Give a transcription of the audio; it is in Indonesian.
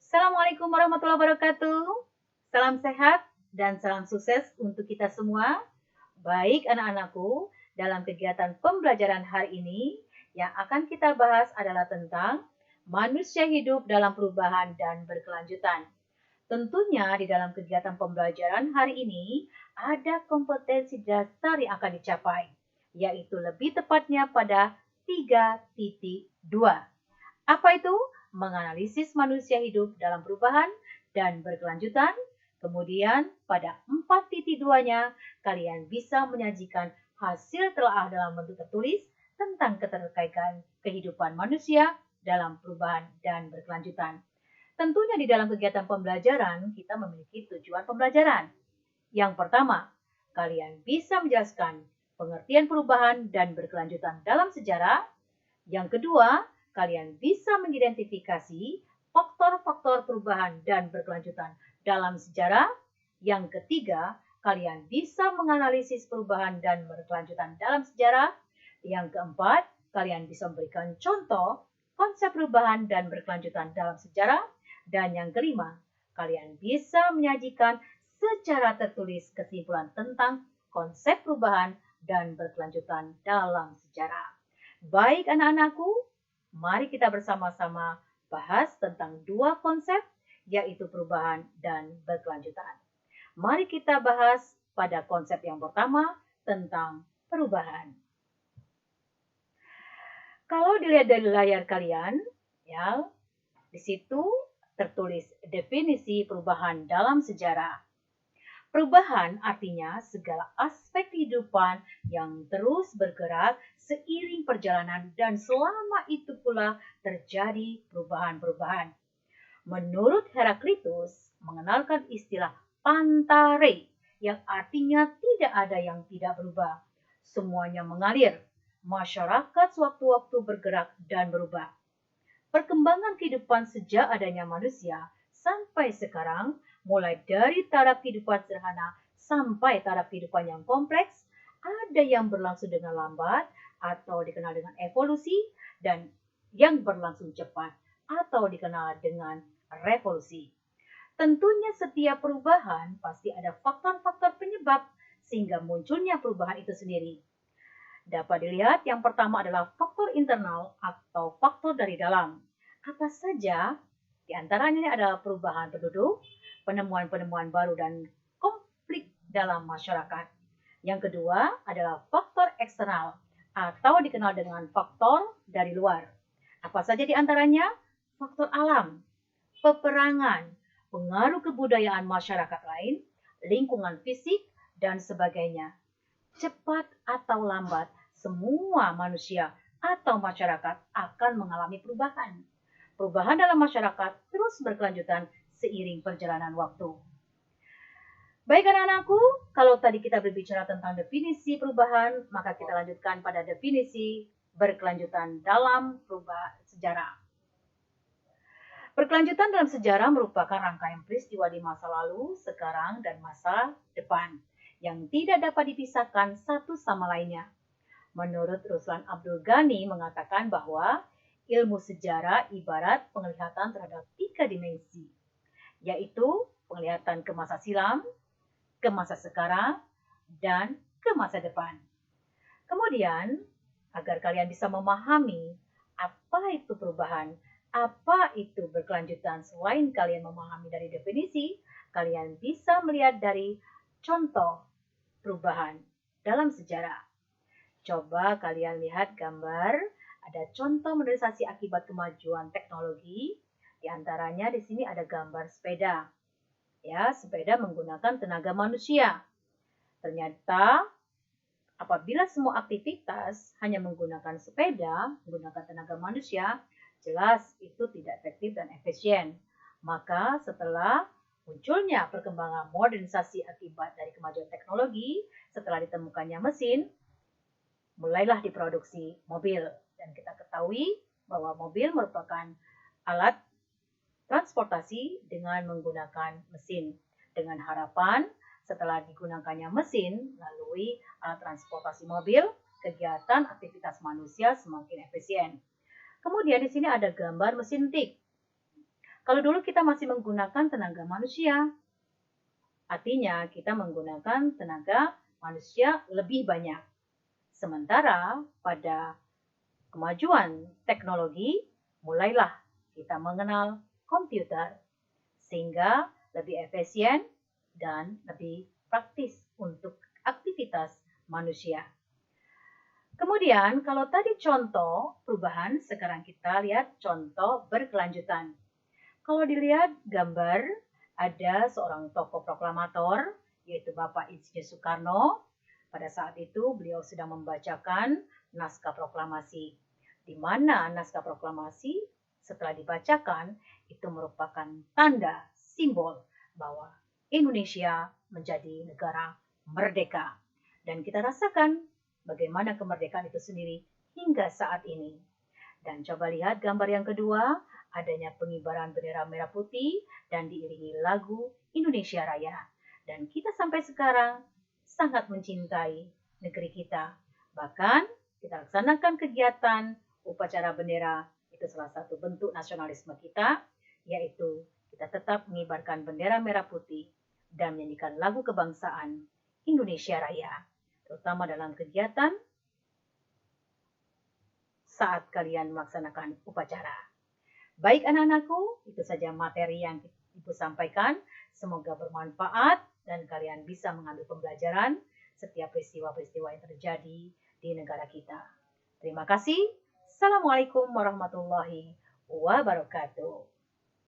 Assalamualaikum warahmatullahi wabarakatuh. Salam sehat dan salam sukses untuk kita semua. Baik anak-anakku, dalam kegiatan pembelajaran hari ini yang akan kita bahas adalah tentang manusia hidup dalam perubahan dan berkelanjutan. Tentunya di dalam kegiatan pembelajaran hari ini ada kompetensi dasar yang akan dicapai, yaitu lebih tepatnya pada 3.2. Apa itu? Menganalisis manusia hidup dalam perubahan dan berkelanjutan. Kemudian pada 4.2-nya, kalian bisa menyajikan hasil telaah dalam bentuk tertulis tentang keterkaitan kehidupan manusia dalam perubahan dan berkelanjutan. Tentunya di dalam kegiatan pembelajaran, kita memiliki tujuan pembelajaran. Yang pertama, kalian bisa menjelaskan pengertian perubahan dan berkelanjutan dalam sejarah. Yang kedua, kalian bisa mengidentifikasi faktor-faktor perubahan dan berkelanjutan dalam sejarah. Yang ketiga, kalian bisa menganalisis perubahan dan berkelanjutan dalam sejarah. Yang keempat, kalian bisa memberikan contoh konsep perubahan dan berkelanjutan dalam sejarah. Dan yang kelima, kalian bisa menyajikan secara tertulis kesimpulan tentang konsep perubahan dan berkelanjutan dalam sejarah. Baik anak-anakku, mari kita bersama-sama bahas tentang dua konsep, yaitu perubahan dan berkelanjutan. Mari kita bahas pada konsep yang pertama tentang perubahan. Kalau dilihat dari layar kalian, ya, di situ tertulis definisi perubahan dalam sejarah. Perubahan artinya segala aspek kehidupan yang terus bergerak seiring perjalanan dan selama itu pula terjadi perubahan-perubahan. Menurut Heraklitus, mengenalkan istilah pantare yang artinya tidak ada yang tidak berubah. Semuanya mengalir. Masyarakat sewaktu-waktu bergerak dan berubah. Perkembangan kehidupan sejak adanya manusia sampai sekarang, mulai dari taraf kehidupan sederhana sampai taraf kehidupan yang kompleks, ada yang berlangsung dengan lambat atau dikenal dengan evolusi, dan yang berlangsung cepat atau dikenal dengan revolusi. Tentunya setiap perubahan pasti ada faktor-faktor penyebab sehingga munculnya perubahan itu sendiri. Dapat dilihat yang pertama adalah faktor internal atau faktor dari dalam. Apa saja? Di antaranya adalah perubahan penduduk, penemuan-penemuan baru dan konflik dalam masyarakat. Yang kedua adalah faktor eksternal atau dikenal dengan faktor dari luar. Apa saja di antaranya? Faktor alam, peperangan, pengaruh kebudayaan masyarakat lain, lingkungan fisik, dan sebagainya. Cepat atau lambat, semua manusia atau masyarakat akan mengalami perubahan. Perubahan dalam masyarakat terus berkelanjutan seiring perjalanan waktu. Baik anak-anakku, kalau tadi kita berbicara tentang definisi perubahan, maka kita lanjutkan pada definisi berkelanjutan dalam perubahan sejarah. Berkelanjutan dalam sejarah merupakan rangkaian peristiwa di masa lalu, sekarang, dan masa depan yang tidak dapat dipisahkan satu sama lainnya. Menurut Ruslan Abdul Ghani mengatakan bahwa ilmu sejarah ibarat penglihatan terhadap 3 dimensi, yaitu penglihatan ke masa silam, ke masa sekarang, dan ke masa depan. Kemudian, agar kalian bisa memahami apa itu perubahan, apa itu berkelanjutan, selain kalian memahami dari definisi, kalian bisa melihat dari contoh perubahan dalam sejarah. Coba kalian lihat gambar, ada contoh modernisasi akibat kemajuan teknologi. Di antaranya di sini ada gambar sepeda. Ya, sepeda menggunakan tenaga manusia. Ternyata apabila semua aktivitas hanya menggunakan sepeda, menggunakan tenaga manusia, jelas itu tidak efektif dan efisien. Maka setelah munculnya perkembangan modernisasi akibat dari kemajuan teknologi, setelah ditemukannya mesin, mulailah diproduksi mobil. Dan kita ketahui bahwa mobil merupakan alat transportasi dengan menggunakan mesin. Dengan harapan setelah digunakannya mesin melalui alat transportasi mobil, kegiatan aktivitas manusia semakin efisien. Kemudian di sini ada gambar mesin tik. Kalau dulu kita masih menggunakan tenaga manusia, artinya kita menggunakan tenaga manusia lebih banyak. Sementara pada kemajuan teknologi, mulailah kita mengenal komputer, sehingga lebih efisien dan lebih praktis untuk aktivitas manusia. Kemudian kalau tadi contoh perubahan, sekarang kita lihat contoh berkelanjutan. Kalau dilihat gambar, ada seorang tokoh proklamator, yaitu Bapak Insinyur Soekarno. Pada saat itu beliau sedang membacakan naskah proklamasi, di mana naskah proklamasi setelah dibacakan itu merupakan tanda simbol bahwa Indonesia menjadi negara merdeka. Dan kita rasakan bagaimana kemerdekaan itu sendiri hingga saat ini. Dan coba lihat gambar yang kedua, adanya pengibaran bendera merah putih dan diiringi lagu Indonesia Raya. Dan kita sampai sekarang sangat mencintai negeri kita. Bahkan kita laksanakan kegiatan upacara bendera, itu salah satu bentuk nasionalisme kita, yaitu kita tetap mengibarkan bendera merah putih dan menyanyikan lagu kebangsaan Indonesia Raya, terutama dalam kegiatan saat kalian melaksanakan upacara. Baik anak-anakku, itu saja materi yang Ibu sampaikan. Semoga bermanfaat dan kalian bisa mengambil pembelajaran setiap peristiwa-peristiwa yang terjadi di negara kita. Terima kasih. Assalamualaikum warahmatullahi wabarakatuh.